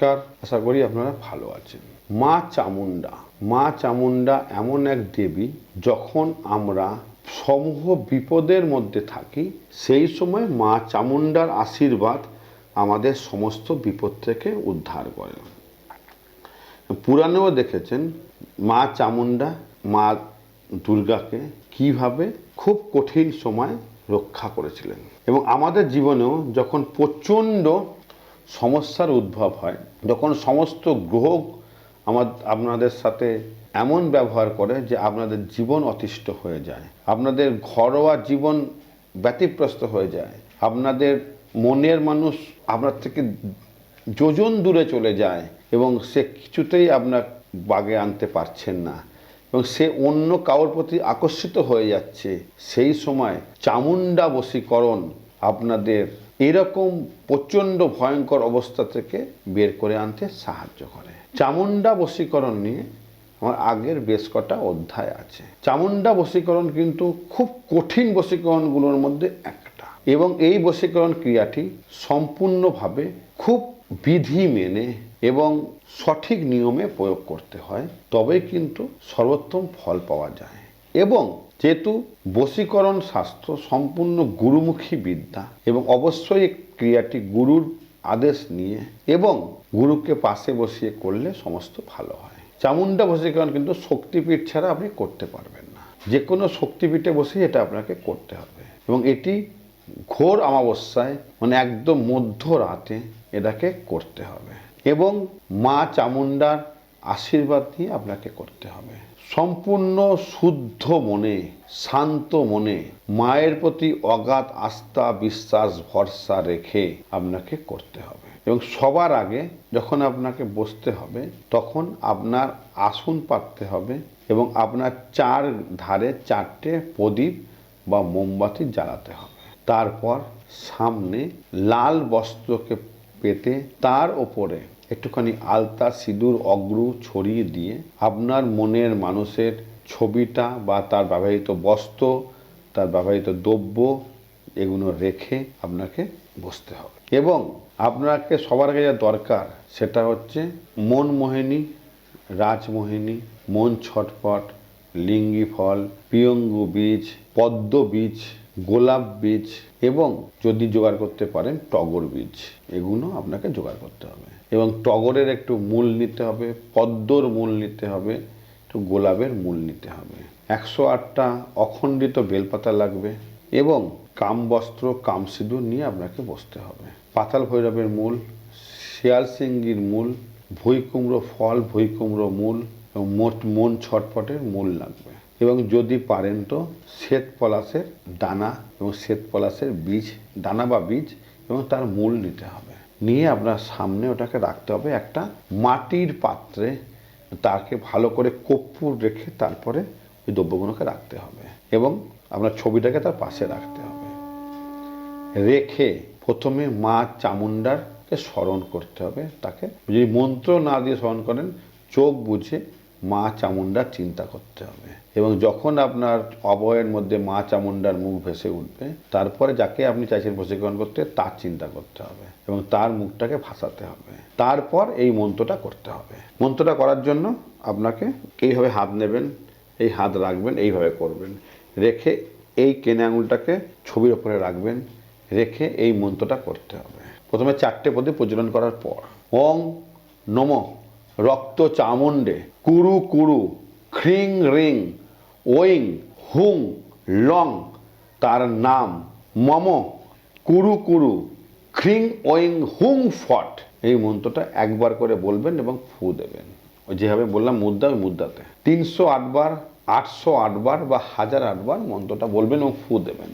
নমস্কার, আশা করি আপনারা ভালো আছেন। মা চামুন্ডা, মা চামুন্ডা এমন এক দেবী, যখন আমরা সমূহ বিপদের মধ্যে থাকি সেই সময় মা চামুন্ডার আশীর্বাদ আমাদের সমস্ত বিপদ থেকে উদ্ধার করে। পুরাণেও দেখেছেন মা চামুন্ডা মা দুর্গাকে কিভাবে খুব কঠিন সময় রক্ষা করেছিলেন। এবং আমাদের জীবনেও যখন প্রচণ্ড সমস্যার উদ্ভব হয়, যখন সমস্ত গ্রহ আপনাদের সাথে এমন ব্যবহার করে যে আপনাদের জীবন অতিষ্ঠ হয়ে যায়, আপনাদের ঘরোয়া জীবন ব্যতিগ্রস্ত হয়ে যায়, আপনাদের মনের মানুষ আপনার থেকে যোজন দূরে চলে যায় এবং সে কিছুতেই আপনার বাগে আনতে পারছেন না এবং সে অন্য কারোর প্রতি আকর্ষিত হয়ে যাচ্ছে, সেই সময় চামুন্ডা বশীকরণ আপনাদের এরকম প্রচণ্ড ভয়ঙ্কর অবস্থা থেকে বের করে আনতে সাহায্য করে। চামুন্ডা বশীকরণ নিয়ে আমার আগের বেশ কটা অধ্যায় আছে। চামুন্ডা বশীকরণ কিন্তু খুব কঠিন বশীকরণগুলোর মধ্যে একটা, এবং এই বশীকরণ ক্রিয়াটি সম্পূর্ণভাবে খুব বিধি মেনে এবং সঠিক নিয়মে প্রয়োগ করতে হয়, তবেই কিন্তু সর্বোত্তম ফল পাওয়া যায়। এবং যেহেতু বশীকরণ শাস্ত্র সম্পূর্ণ গুরুমুখী বিদ্যা এবং অবশ্যই ক্রিয়াটি গুরুর আদেশ নিয়ে এবং গুরুকে পাশে বসিয়ে করলে সমস্ত ভালো হয়। চামুন্ডা বশীকরণ কিন্তু শক্তিপীঠ ছাড়া আপনি করতে পারবেন না, যে কোনো শক্তিপীঠে বসে এটা আপনাকে করতে হবে এবং এটি ঘোর অমাবস্যায় মানে একদম মধ্যরাতে এটাকে করতে হবে এবং মা চামুন্ডার আশীর্বাদ নিয়ে আপনাকে করতে হবে। সম্পূর্ণ শুদ্ধ মনে, শান্ত মনে, মায়ের প্রতি অগাধ আস্থা বিশ্বাস ভরসা রেখে আপনাকে করতে হবে। এবং সবার আগে যখন আপনাকে বসতে হবে তখন আপনার আসন পাততে হবে এবং আপনার চার ধারে চারটে প্রদীপ বা মোমবাতি জ্বালাতে হবে। তারপর সামনে লাল বস্ত্রকে পেতে তার ওপরে একটুখানি আলতা সিঁদুর অগ্রু ছড়িয়ে দিয়ে আপনার মনের মানুষের ছবিটা বা তার ব্যবহৃত বস্ত্র, তার ব্যবহৃত দ্রব্য এগুলো রেখে আপনাকে বসতে হবে। এবং আপনাকে সবার আগে যা দরকার সেটা হচ্ছে মনমোহিনী, রাজমোহিনী, মন ছটপট, লিঙ্গি ফল, প্রিয়ঙ্গু বীজ, পদ্ম বীজ, গোলাপ বীজ এবং যদি জোগাড় করতে পারেন টগর বীজ, এগুলো আপনাকে জোগাড় করতে হবে। এবং টগরের একটু মূল নিতে হবে, পদ্মর মূল নিতে হবে, একটু গোলাপের মূল নিতে হবে, 108টা অখণ্ডিত বেলপাতা লাগবে এবং কামবস্ত্র কামসিঁদুর নিয়ে আপনাকে বসতে হবে। পাতাল ভৈরবের মূল, শিয়াল সিঙ্গির মূল, ভুঁইকুমড়ো ফল, ভুঁইকুমড়ো মূল এবং মন ছটপটের মূল লাগবে। এবং যদি পারেন তো শ্বেত পলাশের দানা এবং শ্বেত পলাশের বীজ, দানা বা বীজ এবং তার মূল নিতে হবে। নিয়ে আপনার সামনে ওটাকে রাখতে হবে একটা মাটির পাত্রে, তাকে ভালো করে কর্পূর রেখে তারপরে ওই দ্রব্যগুলোকে রাখতে হবে এবং আপনার ছবিটাকে তার পাশে রাখতে হবে। রেখে প্রথমে মা চামুন্ডারকে স্মরণ করতে হবে। তাকে যদি মন্ত্র না দিয়ে স্মরণ করেন, চোখ বুঝে মা চামুন্ডার চিন্তা করতে হবে এবং যখন আপনার অবয়ের মধ্যে মা চামুন্ডার মুখ ভেসে উঠবে, তারপরে যাকে আপনি চাইছেন বশীকরণ করতে তার চিন্তা করতে হবে এবং তার মুখটাকে ভাসাতে হবে। তারপর এই মন্ত্রটা করতে হবে। মন্ত্রটা করার জন্য আপনাকে এইভাবে হাত নেবেন, এই হাত রাখবেন, এইভাবে করবেন, রেখে এই কেনে আঙুলটাকে ছবির ওপরে রাখবেন, রেখে এই মন্ত্রটা করতে হবে। প্রথমে 4টে প্রদীপ প্রজ্বলন করার পর ওং নমঃ রক্ত চামুণ্ডে কুরু কুরু খ্রিং রিং ওইং হুং লং, তার নাম মম কুরু কুরু খ্রিং ওইং হুং ফট, এই মন্ত্রটা একবার করে বলবেন এবং ফু দেবেন। ওই যেভাবে বললাম মুদ্রা, ওই মুদ্রাতে 308 বার, 808 বার বা 1008 বার মন্ত্রটা বলবেন এবং ফু দেবেন।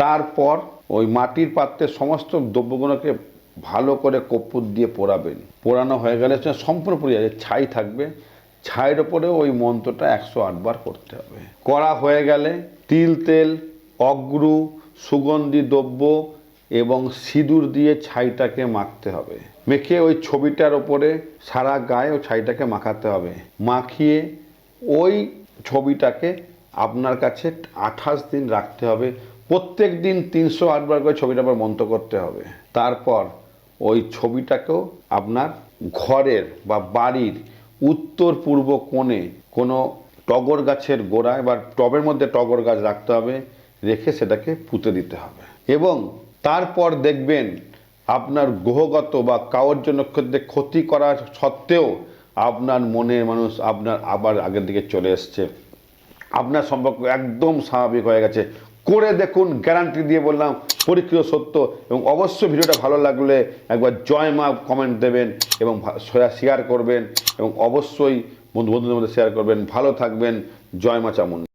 তারপর ওই মাটির পাত্রে সমস্ত দ্রব্যগুলোকে ভালো করে কর্পূর দিয়ে পোড়াবেন। পোড়ানো হয়ে গেলে সম্পূর্ণ পুড়ে যাবে, ছাই থাকবে, ছাইয়ের ওপরেও ওই মন্ত্রটা 108 বার করতে হবে। করা হয়ে গেলে তিল তেল অগ্রু সুগন্ধি দ্রব্য এবং সিঁদুর দিয়ে ছাইটাকে মাখতে হবে। মেখে ওই ছবিটার ওপরে সারা গায়ে ওই ছাইটাকে মাখাতে হবে। মাখিয়ে ওই ছবিটাকে আপনার কাছে 28 দিন রাখতে হবে। প্রত্যেক দিন 308 বার করে ছবিটার পর মন্ত্র করতে হবে। তারপর ওই ছবিটাকেও আপনার ঘরের বা বাড়ির উত্তর পূর্ব কোণে কোনো টগর গাছের গোড়ায় বা টবের মধ্যে টগর গাছ রাখতে হবে, রেখে সেটাকে পুঁতে দিতে হবে। এবং তারপর দেখবেন আপনার গ্রহগত বা কার্য নক্ষত্রে ক্ষতি করা সত্ত্বেও আপনার মনের মানুষ আপনার আবার আগের দিকে চলে এসছে, আপনার সম্পর্ক একদম স্বাভাবিক হয়ে গেছে। করে দেখুন, গ্যারান্টি দিয়ে বললাম, পরীক্ষিত সত্য। এবং অবশ্যই ভিডিওটা ভালো লাগলে একবার জয় মা কমেন্ট দেবেন এবং শেয়ার করবেন এবং অবশ্যই বন্ধুদের মধ্যে শেয়ার করবেন। ভালো থাকবেন। জয় মা চামুণ্ডা।